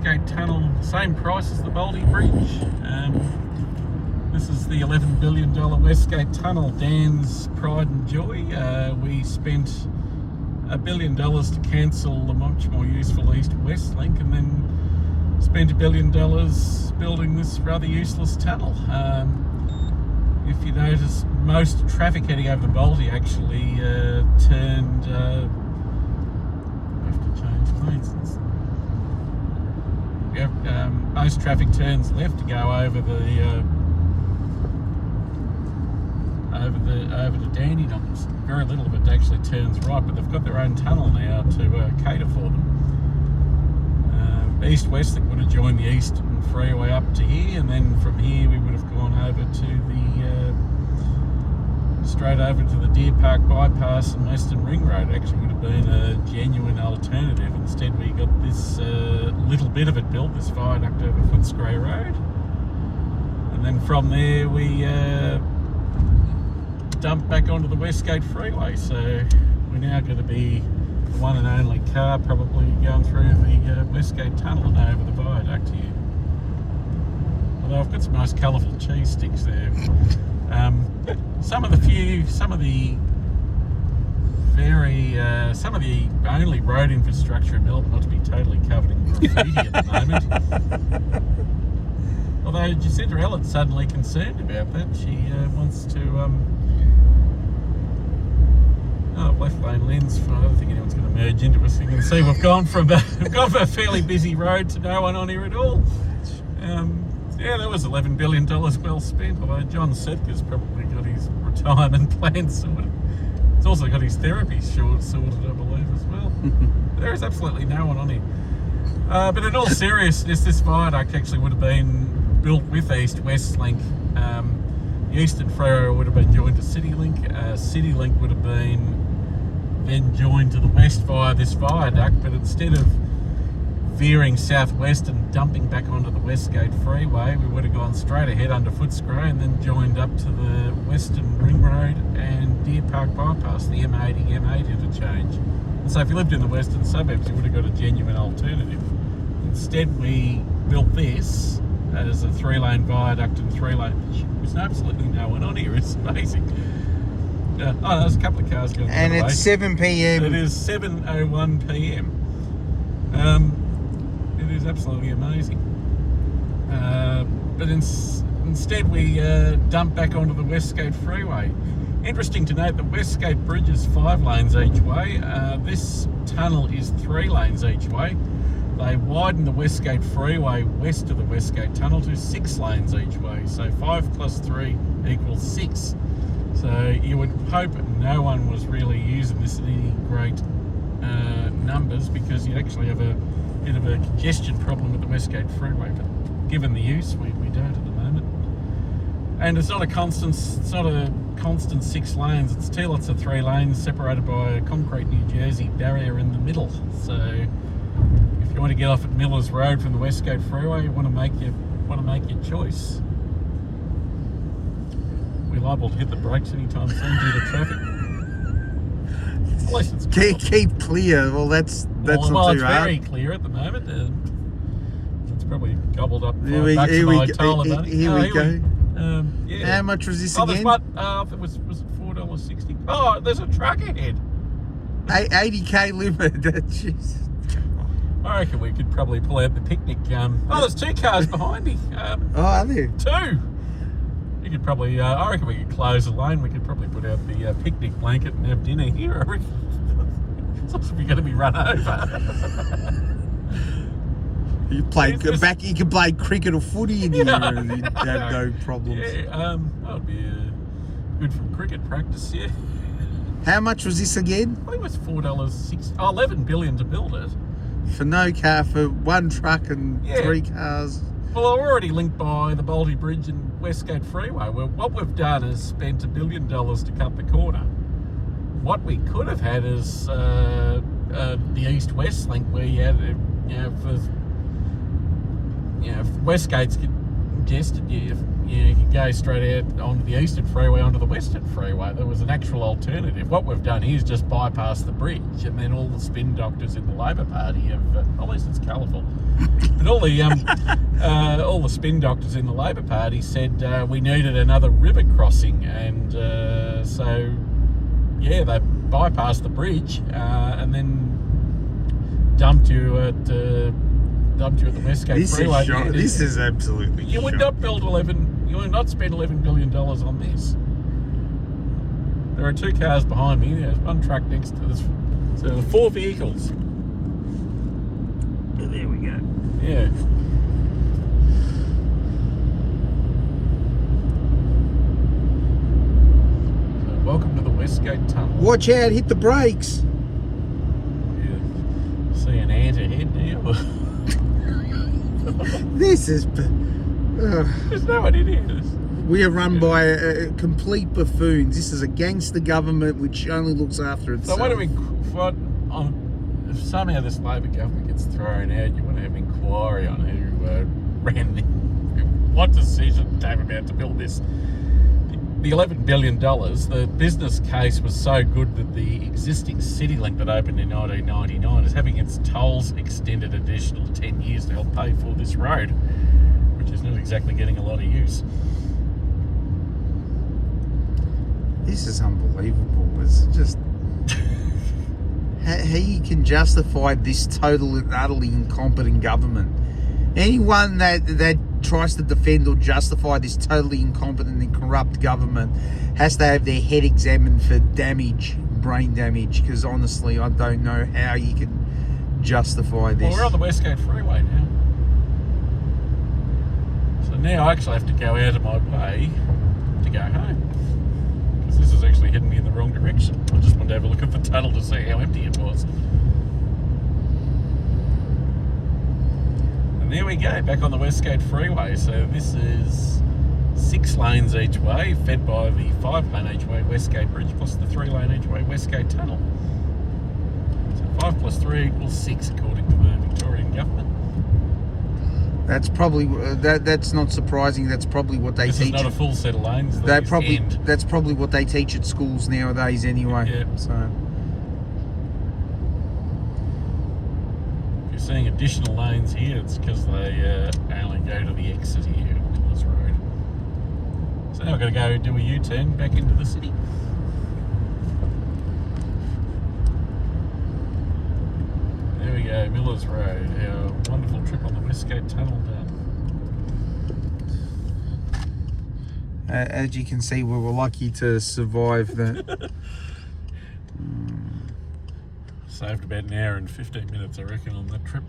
Westgate Tunnel, same price as the Baldy Bridge. This is the $11 billion Westgate Tunnel, Dan's pride and joy. We spent $1 billion to cancel the much more useful East-West link, and then spent $1 billion building this rather useless tunnel. If you notice, most traffic heading over the Baldy actually turned. I have to change lanes. Most traffic turns left to go over the Dandenongs. Very little of it actually turns right, but they've got their own tunnel now to cater for them. East-West that would have joined the Eastern Freeway up to here, and then from here we would have gone over to the straight over to the Deer Park Bypass and Western Ring Road. Actually would have been a genuine alternative. Instead we got this little bit of it built, this viaduct over Footscray Road, and then from there we dumped back onto the Westgate Freeway. So we're now going to be the one and only car probably going through the Westgate Tunnel and over the viaduct here. Although I've got some nice colourful cheese sticks there. Some of the only road infrastructure in Melbourne not to be totally covered in graffiti at the moment. Although Jacinta Allan's suddenly concerned about that. She wants to left lane lens. I don't think anyone's going to merge into us. You can see we've gone from a fairly busy road to no one on here at all. Yeah, that was $11 billion well spent, although John Setker's probably got his retirement plan sorted. He's also got his therapy sorted, I believe, as well. There is absolutely no one on here. But in all seriousness, this viaduct actually would have been built with East-West Link. The Eastern Freeway would have been joined to CityLink. CityLink would have been then joined to the west via this viaduct, but instead of veering southwest and dumping back onto the Westgate Freeway, we would have gone straight ahead under Footscray and then joined up to the Western Ring Road and Deer Park Bypass, the M80, M8 interchange. And so if you lived in the western suburbs, you would have got a genuine alternative. Instead, we built this as a 3-lane viaduct and 3-lane. There's absolutely no one on here. It's amazing. There's a couple of cars going. And it's 7 p.m. It is 7:01 p.m. It is absolutely amazing. But instead we dumped back onto the Westgate Freeway. Interesting to note, the Westgate Bridge is 5 lanes each way. This tunnel is 3 lanes each way. They widened the Westgate Freeway west of the Westgate Tunnel to 6 lanes each way. So 5 plus 3 equals 6. So you would hope no one was really using this in any great numbers, because you actually have a bit of a congestion problem with the Westgate Freeway. But given the use, we don't at the moment. And it's not a constant 6 lanes. It's 2 lots of 3 lanes separated by a concrete New Jersey barrier in the middle. So if you want to get off at Millers Road from the Westgate Freeway, you want to make your choice. We're liable to hit the brakes anytime soon due to traffic. Keep clear. Well, that's not too hard. It's very clear at the moment. It's probably gobbled up $5 Here we go. Yeah. How much was this again? It was $4.60. Oh, there's a truck ahead. 80k limit. Jeez. I reckon we could probably pull out the picnic. There's 2 cars behind me. Are there? 2. You could probably, I reckon we could close the lane. We could probably put out the picnic blanket and have dinner here. I reckon. It's also going to be run over. You can play cricket or footy in here and you'd have no problems. Yeah, that would be good for cricket practice, yeah. How much was this again? I think it was $4.60. $11 billion to build it. For no car, for 1 truck and 3 cars. Well, we're already linked by the Baldy Bridge and Westgate Freeway. Well, what we've done is spent $1 billion to cut the corner. What we could have had is the East-West link, where you had, if Westgate's suggested you could go straight out onto the Eastern Freeway, onto the Western Freeway. There was an actual alternative. What we've done is just bypass the bridge, and then all the spin doctors in the Labor Party have, at least it's colourful, but all the spin doctors in the Labor Party said we needed another river crossing, and so yeah, they bypassed the bridge and then dumped you at the Westgate Freeway. This is absolutely. You would not spend $11 billion on this. There are 2 cars behind me. There's one truck next to this. So there are 4 vehicles. There we go. Yeah. So welcome to the Westgate Tunnel. Watch out! Hit the brakes. Yeah. See an ant ahead now. This is. There's no one in here. We are run by complete buffoons. This is a gangster government which only looks after itself. So if somehow this Labor government gets thrown out, you want to have an inquiry on who what decision came about to build this. The $11 billion, the business case was so good that the existing CityLink that opened in 1999 is having its tolls extended additional 10 years to help pay for this road, which is not exactly getting a lot of use. This is unbelievable. It's just how you can justify this total and utterly incompetent government. Anyone that tries to defend or justify this totally incompetent and corrupt government has to have their head examined for brain damage, because honestly, I don't know how you can justify this. Well, we're on the Westgate Freeway now. So now I actually have to go out of my way to go home, because this is actually heading me in the wrong direction. I just wanted to have a look at the tunnel to see how empty it was. And there we go, back on the Westgate Freeway. So this is 6 lanes each way, fed by the 5-lane each way Westgate Bridge, plus the 3-lane each way Westgate Tunnel. So 5 plus 3 equals 6, according to the Victorian government. That's probably that's not surprising. That's probably what they teach. This is not a full set of lanes. That's probably what they teach at schools nowadays, anyway. Yeah. So if you're seeing additional lanes here, it's because they only go to the exit here at Millers Road. So now I've got to go do a U-turn back into the city. There we go, Millers Road. Our wonderful trip on the Westgate Tunnel done. as you can see, we were lucky to survive that. Saved about an hour and 15 minutes, I reckon, on that trip.